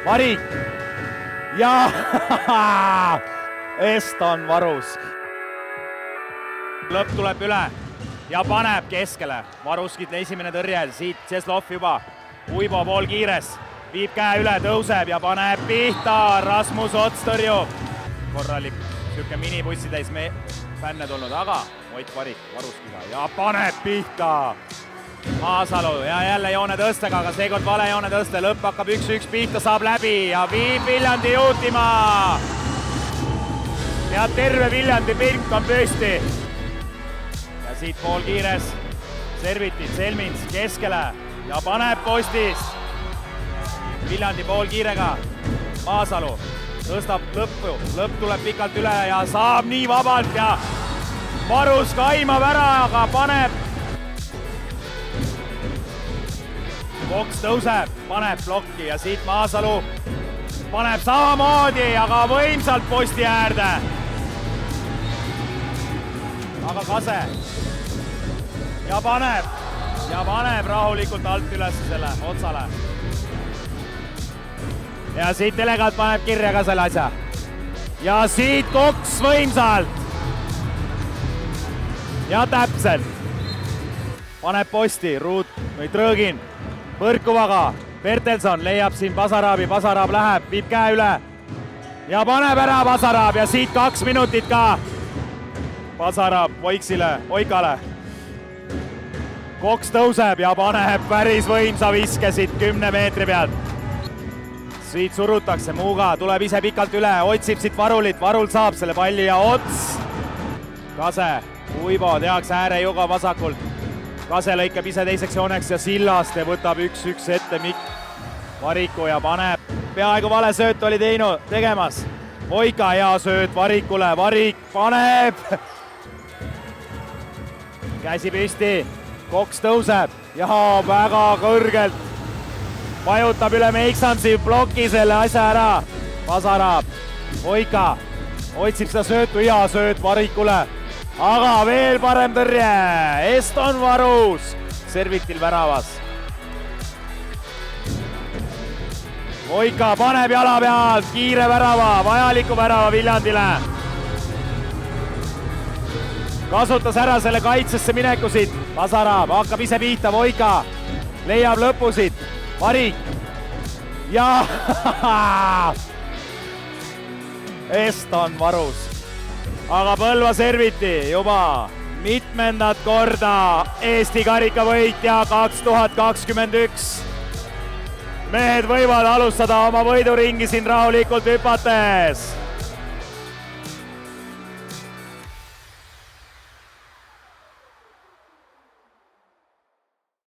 Varik ja Eston Varusk. Lõpp tuleb üle ja paneb keskele. Varuskit esimene tõrje, siit Tšeslov juba. Uibo pool kiires, viib käe üle, tõuseb ja paneb pihta. Rasmus Ots tõrjub. Korralik siuke minipussi täis fänne tulnud, aga Ott Varik Varuskiga ja paneb pihta. Maasalu ja jälle joone tõstega, aga seekord vale joone tõste. Lõpp hakkab 1-1 pihta, saab läbi ja viib Viljandi juutima. Ja terve Viljandi pink on püsti. Ja siit pool kiires. Servitit, Selmins keskele ja paneb postist. Viljandi pool kiirega. Maasalu tõstab lõppu. Lõpp tuleb pikalt üle ja saab nii vabalt ja Varusk aimab ära, aga paneb. Koks tõuseb, paneb plokki ja siit Maasalu paneb samamoodi, aga võimsalt posti äärde. Aga Kase ja paneb rahulikult alt üles selle otsale. Ja siit elegant paneb kirja ka selle asja. Ja siit Koks võimsalt. Ja täpselt. Paneb posti, Ruut või Trõgin. Põrkuvaga, Bertelson leiab siin Pasarabi, Pasarab läheb, viib käe üle ja paneb ära Pasarab ja siit 2 minutit ka. Pasarab Oikale. Koks tõuseb ja paneb päris võimsa viske siit 10 meetri pealt. Siit surutakse, Muuga tuleb ise pikalt üle, otsib siit Varulit, Varul saab selle palli ja Ots. Kase, Uibo tehakse äärejuga vasakult. Kase lõikab ise teiseks jooneks ja Sillaste võtab 1-1 ette Mikk Variku ja paneb. Peaaegu vale sööt oli tegemas. Voika hea sööt Varikule, Varik paneb. Käsi püsti, Koks tõuseb ja väga kõrgelt. Vajutab üle Meiksansi, ploki selle asja ära. Pasarab, Voika otsib seda söötu, hea sööt Varikule. Aga veel parem tõrje, Eston Varusk Servitil väravas. Voika paneb jala pealt, kiire värava, vajaliku värava Viljandile. Kasutas ära selle kaitsesse minekusid, Pasarab hakkab ise pihta, Voika leiab lõpusid, Varik ja Eston Varusk. Aga Põlva Serviti juba mitmendat korda Eesti karikavõitja 2021. Mehed võivad alustada oma võiduringi siin rahulikult hüpates.